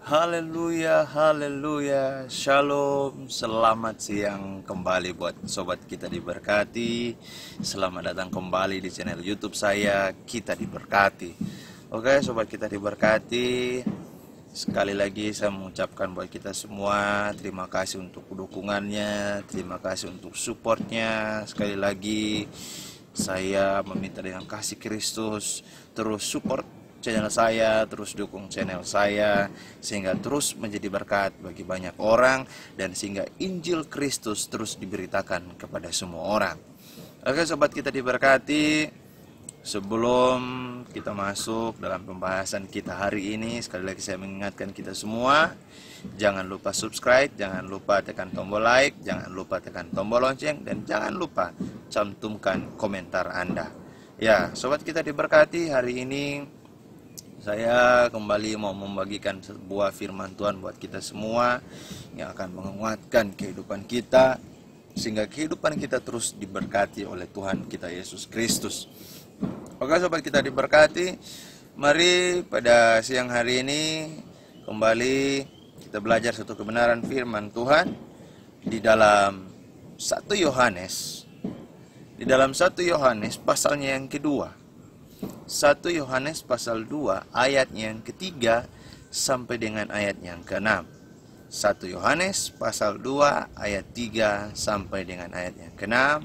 Haleluya, haleluya, shalom, selamat siang kembali buat sobat kita diberkati. Selamat datang kembali di channel YouTube saya, Kita Diberkati. Oke, sobat kita diberkati. Sekali lagi saya mengucapkan buat kita semua, terima kasih untuk dukungannya, terima kasih untuk supportnya. Sekali lagi saya meminta dengan kasih Kristus terus support channel saya, terus dukung channel saya, sehingga terus menjadi berkat bagi banyak orang, dan sehingga Injil Kristus terus diberitakan kepada semua orang. Oke sobat kita diberkati, sebelum kita masuk dalam pembahasan kita hari ini, sekali lagi saya mengingatkan kita semua, jangan lupa subscribe, jangan lupa tekan tombol like, jangan lupa tekan tombol lonceng, dan jangan lupa cantumkan komentar Anda. Ya, sobat kita diberkati, hari ini saya kembali mau membagikan sebuah firman Tuhan buat kita semua yang akan menguatkan kehidupan kita, sehingga kehidupan kita terus diberkati oleh Tuhan kita Yesus Kristus. Oke sobat kita diberkati, mari pada siang hari ini kembali kita belajar satu kebenaran firman Tuhan di dalam 1 Yohanes. Di dalam 1 Yohanes pasalnya yang kedua. 1 Yohanes pasal 2 ayat yang ketiga sampai dengan ayat yang ke-6. 1 Yohanes pasal 2 ayat 3 sampai dengan ayat yang ke-6.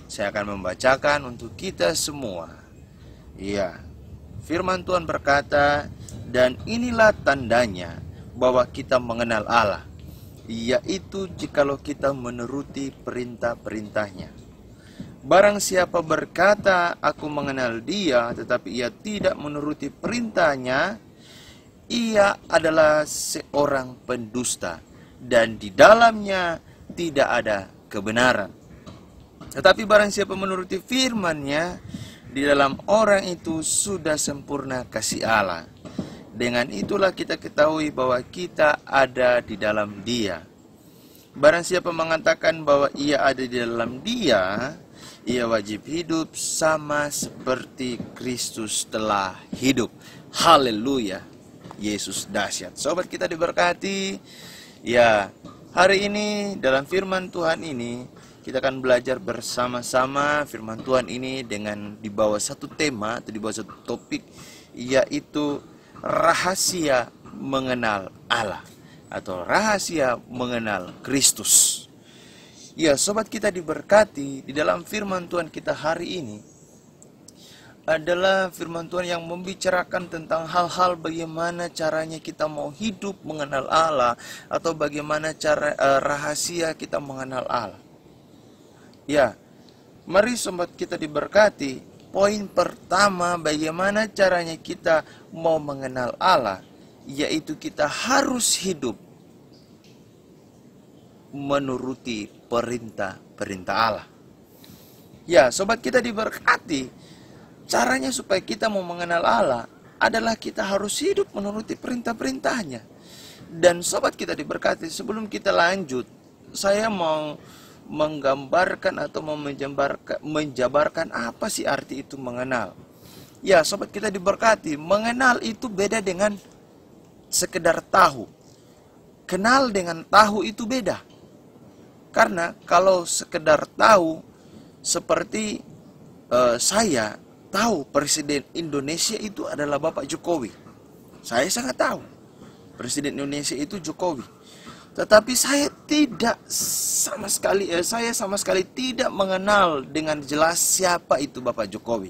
Saya akan membacakan untuk kita semua. Ya, firman Tuhan berkata, "Dan inilah tandanya bahwa kita mengenal Allah, yaitu jikalau kita menuruti perintah-perintahnya. Barang siapa berkata, aku mengenal dia, tetapi ia tidak menuruti perintahnya, ia adalah seorang pendusta, dan di dalamnya tidak ada kebenaran. Tetapi barang siapa menuruti firman-Nya, di dalam orang itu sudah sempurna kasih Allah. Dengan itulah kita ketahui bahwa kita ada di dalam Dia. Barang siapa mengatakan bahwa ia ada di dalam Dia, ia wajib hidup sama seperti Kristus telah hidup." Haleluya, Yesus dahsyat. Sobat kita diberkati. Ya, hari ini dalam firman Tuhan ini kita akan belajar bersama-sama firman Tuhan ini dengan di bawah satu tema atau di bawah satu topik, yaitu rahasia mengenal Allah atau rahasia mengenal Kristus. Ya, sobat kita diberkati, di dalam firman Tuhan kita hari ini adalah firman Tuhan yang membicarakan tentang hal-hal bagaimana caranya kita mau hidup mengenal Allah, atau bagaimana cara rahasia kita mengenal Allah. Ya, mari sobat kita diberkati, poin pertama bagaimana caranya kita mau mengenal Allah, yaitu kita harus hidup menuruti perintah-perintah Allah. Ya, sobat kita diberkati, caranya supaya kita mau mengenal Allah adalah kita harus hidup menuruti perintah-perintahnya. Dan sobat kita diberkati, sebelum kita lanjut, saya mau menggambarkan atau menjabarkan apa sih arti itu mengenal. Ya, sobat kita diberkati, mengenal itu beda dengan sekedar tahu. Kenal dengan tahu itu beda. Karena kalau sekedar tahu, seperti saya tahu Presiden Indonesia itu adalah Bapak Jokowi. Saya sangat tahu Presiden Indonesia itu Jokowi. Tetapi saya sama sekali tidak mengenal dengan jelas siapa itu Bapak Jokowi.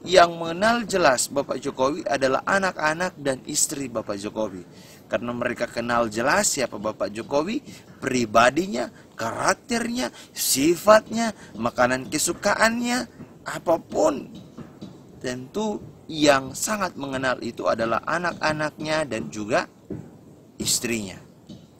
Yang mengenal jelas Bapak Jokowi adalah anak-anak dan istri Bapak Jokowi. Karena mereka kenal jelas siapa Bapak Jokowi, pribadinya, karakternya, sifatnya, makanan kesukaannya, apapun. Tentu yang sangat mengenal itu adalah anak-anaknya dan juga istrinya.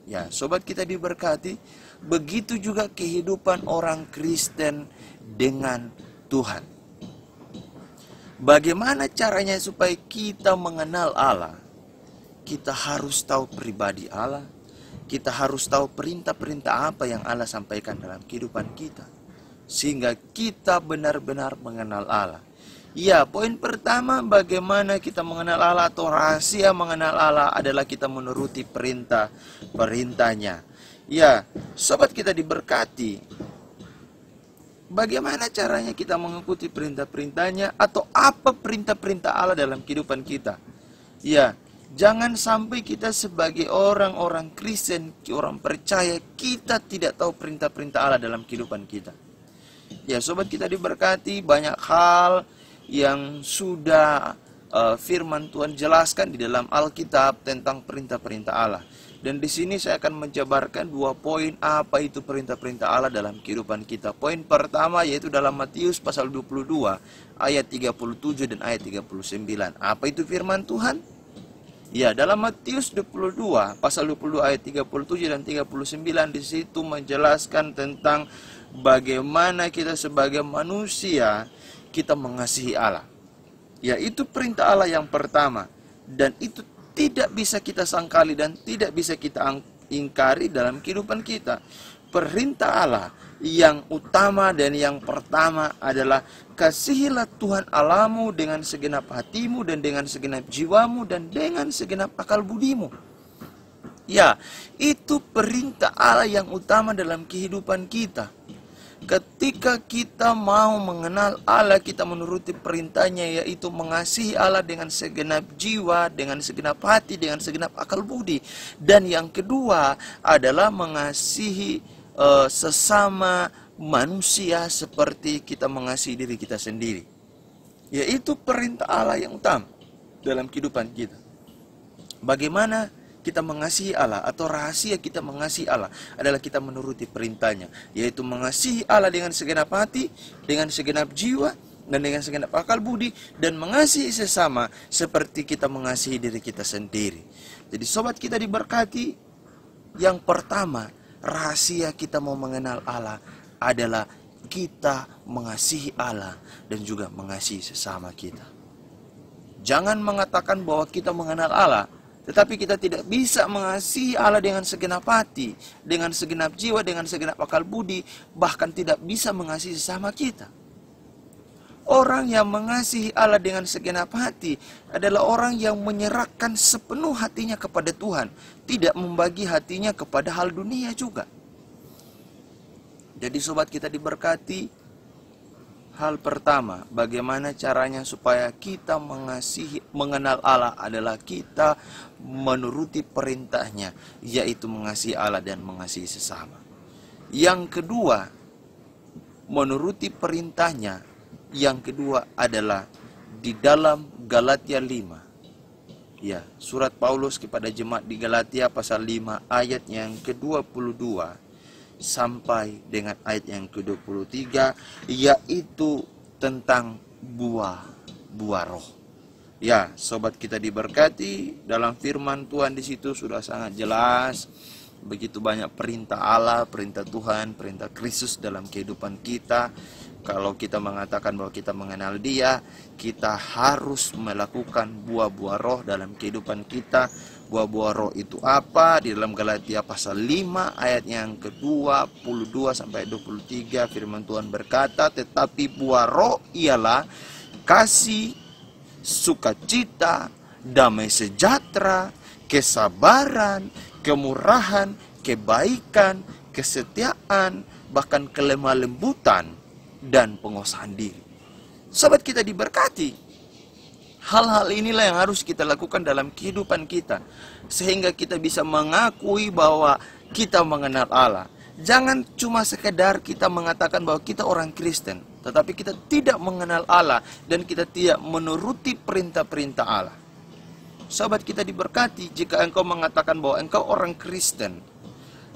Ya, sobat kita diberkati, begitu juga kehidupan orang Kristen dengan Tuhan. Bagaimana caranya supaya kita mengenal Allah? Kita harus tahu pribadi Allah. Kita harus tahu perintah-perintah apa yang Allah sampaikan dalam kehidupan kita, sehingga kita benar-benar mengenal Allah. Ya, poin pertama bagaimana kita mengenal Allah atau rahasia mengenal Allah adalah kita menuruti perintahnya. Ya, sobat kita diberkati. Bagaimana caranya kita mengikuti perintah-perintahnya atau apa perintah-perintah Allah dalam kehidupan kita? Ya, jangan sampai kita sebagai orang-orang Kristen, orang percaya, kita tidak tahu perintah-perintah Allah dalam kehidupan kita. Ya, sobat kita diberkati, banyak hal yang sudah firman Tuhan jelaskan di dalam Alkitab tentang perintah-perintah Allah. Dan di sini saya akan menjabarkan 2 poin apa itu perintah-perintah Allah dalam kehidupan kita. Poin pertama yaitu dalam Matius pasal 22 ayat 37 dan ayat 39. Apa itu firman Tuhan? Ya, dalam Matius 22 pasal 22 ayat 37 dan 39 di situ menjelaskan tentang bagaimana kita sebagai manusia kita mengasihi Allah. Ya, itu perintah Allah yang pertama. Dan itu tidak bisa kita sangkali dan tidak bisa kita ingkari dalam kehidupan kita. Perintah Allah yang utama dan yang pertama adalah kasihilah Tuhan Allahmu dengan segenap hatimu dan dengan segenap jiwamu dan dengan segenap akal budimu. Ya, itu perintah Allah yang utama dalam kehidupan kita. Ketika kita mau mengenal Allah, kita menuruti perintahnya, yaitu mengasihi Allah dengan segenap jiwa, dengan segenap hati, dengan segenap akal budi. Dan yang kedua adalah mengasihi sesama manusia seperti kita mengasihi diri kita sendiri. Yaitu perintah Allah yang utama dalam kehidupan kita. Bagaimana kita mengasihi Allah atau rahasia kita mengasihi Allah adalah kita menuruti perintahnya, yaitu mengasihi Allah dengan segenap hati, dengan segenap jiwa, dan dengan segenap akal budi, dan mengasihi sesama seperti kita mengasihi diri kita sendiri. Jadi sobat kita diberkati, yang pertama rahasia kita mau mengenal Allah adalah kita mengasihi Allah dan juga mengasihi sesama kita. Jangan mengatakan bahwa kita mengenal Allah tetapi kita tidak bisa mengasihi Allah dengan segenap hati, dengan segenap jiwa, dengan segenap akal budi, bahkan tidak bisa mengasihi sesama kita. Orang yang mengasihi Allah dengan segenap hati adalah orang yang menyerahkan sepenuh hatinya kepada Tuhan, tidak membagi hatinya kepada hal dunia juga. Jadi sobat kita diberkati, hal pertama, bagaimana caranya supaya kita mengenal Allah adalah kita menuruti perintahnya, yaitu mengasihi Allah dan mengasihi sesama. Yang kedua, menuruti perintahnya, yang kedua adalah di dalam Galatia 5. Ya, surat Paulus kepada jemaat di Galatia pasal 5 ayat yang ke-22 sampai dengan ayat yang ke-23, yaitu tentang buah roh. Ya, sobat kita diberkati, dalam firman Tuhan di situ sudah sangat jelas, begitu banyak perintah Allah, perintah Tuhan, perintah Kristus dalam kehidupan kita. Kalau kita mengatakan bahwa kita mengenal Dia, kita harus melakukan buah-buah roh dalam kehidupan kita. Buah-buah roh itu apa? Di dalam Galatia pasal 5 ayat yang ke-22 sampai 23 firman Tuhan berkata, tetapi buah roh ialah kasih, sukacita, damai sejahtera, kesabaran, kemurahan, kebaikan, kesetiaan, bahkan kelemah lembutan dan penguasaan diri. Sobat kita diberkati, hal-hal inilah yang harus kita lakukan dalam kehidupan kita, sehingga kita bisa mengakui bahwa kita mengenal Allah. Jangan cuma sekedar kita mengatakan bahwa kita orang Kristen, tetapi kita tidak mengenal Allah dan kita tidak menuruti perintah-perintah Allah. Sobat kita diberkati, jika engkau mengatakan bahwa engkau orang Kristen,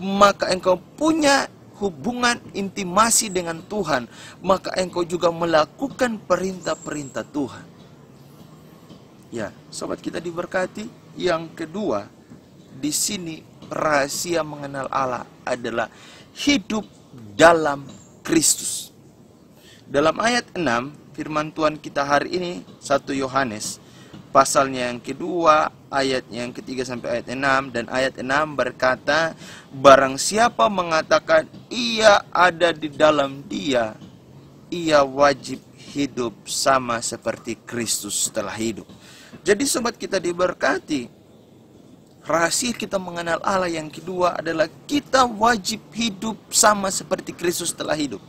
maka engkau punya hubungan intimasi dengan Tuhan, maka engkau juga melakukan perintah-perintah Tuhan. Ya, sobat kita diberkati, yang kedua, di sini rahasia mengenal Allah adalah hidup dalam Kristus. Dalam ayat 6, firman Tuhan kita hari ini, 1 Yohanes, pasalnya yang kedua, ayat yang ketiga sampai ayat 6, dan ayat 6 berkata, barang siapa mengatakan ia ada di dalam Dia, ia wajib hidup sama seperti Kristus telah hidup. Jadi sobat kita diberkati, rahasia kita mengenal Allah yang kedua adalah kita wajib hidup sama seperti Kristus telah hidup.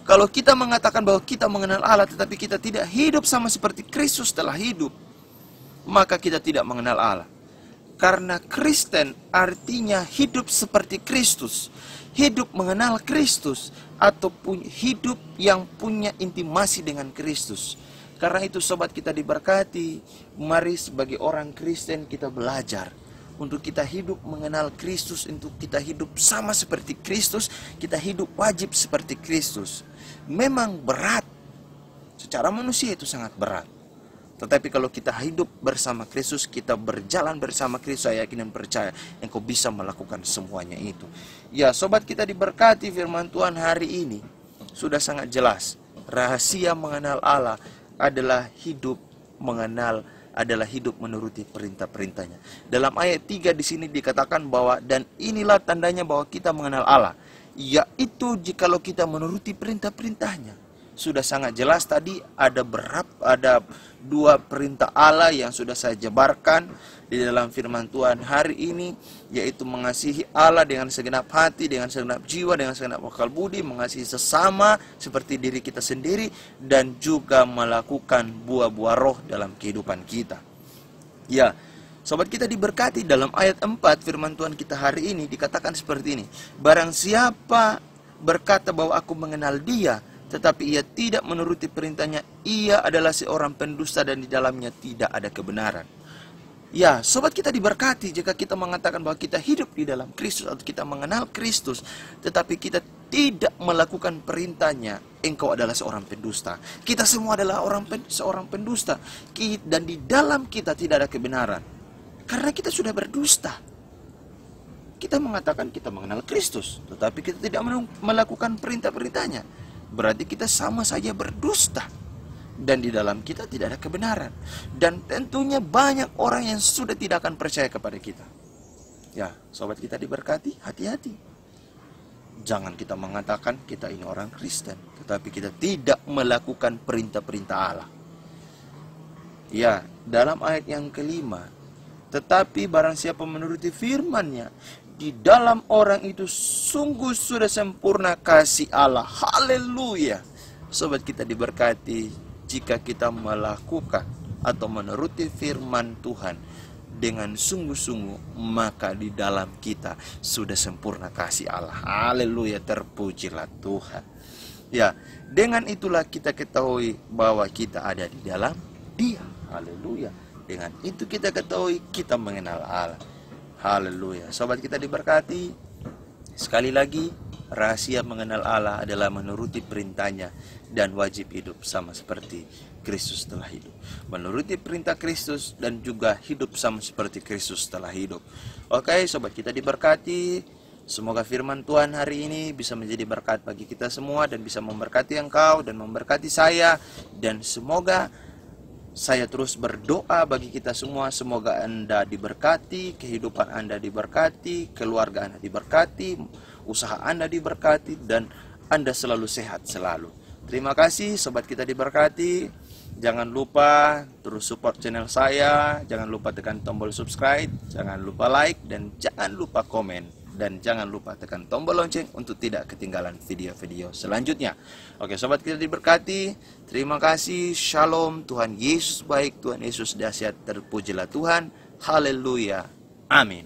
Kalau kita mengatakan bahwa kita mengenal Allah tetapi kita tidak hidup sama seperti Kristus telah hidup, maka kita tidak mengenal Allah. Karena Kristen artinya hidup seperti Kristus, hidup mengenal Kristus, ataupun hidup yang punya intimasi dengan Kristus. Karena itu sobat kita diberkati, mari sebagai orang Kristen kita belajar untuk kita hidup mengenal Kristus, untuk kita hidup sama seperti Kristus, kita hidup wajib seperti Kristus. Memang berat, secara manusia itu sangat berat. Tetapi kalau kita hidup bersama Kristus, kita berjalan bersama Kristus, saya yakin dan percaya engkau bisa melakukan semuanya itu. Ya, sobat kita diberkati, firman Tuhan hari ini sudah sangat jelas. Rahasia mengenal Allah adalah hidup menuruti perintah-perintahnya. Dalam ayat 3 di sini dikatakan bahwa dan inilah tandanya bahwa kita mengenal Allah, yaitu jikalau kita menuruti perintah-perintahnya. Sudah sangat jelas tadi ada dua perintah Allah yang sudah saya jabarkan di dalam firman Tuhan hari ini, yaitu mengasihi Allah dengan segenap hati, dengan segenap jiwa, dengan segenap akal budi, mengasihi sesama seperti diri kita sendiri, dan juga melakukan buah-buah roh dalam kehidupan kita. Ya, sobat kita diberkati, dalam ayat 4 firman Tuhan kita hari ini dikatakan seperti ini. Barang siapa berkata bahwa aku mengenal dia, tetapi ia tidak menuruti perintahnya, ia adalah seorang pendusta dan di dalamnya tidak ada kebenaran. Ya, sobat kita diberkati, jika kita mengatakan bahwa kita hidup di dalam Kristus atau kita mengenal Kristus, tetapi kita tidak melakukan perintahnya, engkau adalah seorang pendusta. Kita semua adalah seorang pendusta, dan di dalam kita tidak ada kebenaran. Karena kita sudah berdusta. Kita mengatakan kita mengenal Kristus, tetapi kita tidak melakukan perintah-perintahnya. Berarti kita sama saja berdusta. Dan di dalam kita tidak ada kebenaran. Dan tentunya banyak orang yang sudah tidak akan percaya kepada kita. Ya, sobat kita diberkati, hati-hati. Jangan kita mengatakan kita ini orang Kristen, tetapi kita tidak melakukan perintah-perintah Allah. Ya, dalam ayat yang kelima, tetapi barang siapa menuruti firman-Nya, di dalam orang itu sungguh sudah sempurna kasih Allah. Haleluya. Sobat kita diberkati, jika kita melakukan atau menuruti firman Tuhan dengan sungguh-sungguh, maka di dalam kita sudah sempurna kasih Allah. Haleluya, terpujilah Tuhan. Ya, dengan itulah kita ketahui bahwa kita ada di dalam Dia. Haleluya. Dengan itu kita ketahui kita mengenal Allah. Haleluya. Sobat kita diberkati, sekali lagi, rahasia mengenal Allah adalah menuruti perintahnya dan wajib hidup sama seperti Kristus telah hidup. Menuruti perintah Kristus dan juga hidup sama seperti Kristus telah hidup. Oke, sobat kita diberkati. Semoga firman Tuhan hari ini bisa menjadi berkat bagi kita semua dan bisa memberkati engkau dan memberkati saya. Dan semoga saya terus berdoa bagi kita semua, semoga Anda diberkati, kehidupan Anda diberkati, keluarga Anda diberkati, usaha Anda diberkati, dan Anda selalu sehat selalu. Terima kasih sobat kita diberkati. Jangan lupa terus support channel saya, jangan lupa tekan tombol subscribe, jangan lupa like, dan jangan lupa komen. Dan jangan lupa tekan tombol lonceng untuk tidak ketinggalan video-video selanjutnya. Oke, sobat kita diberkati. Terima kasih. Shalom. Tuhan Yesus baik. Tuhan Yesus dahsyat. Terpujilah Tuhan. Haleluya. Amin.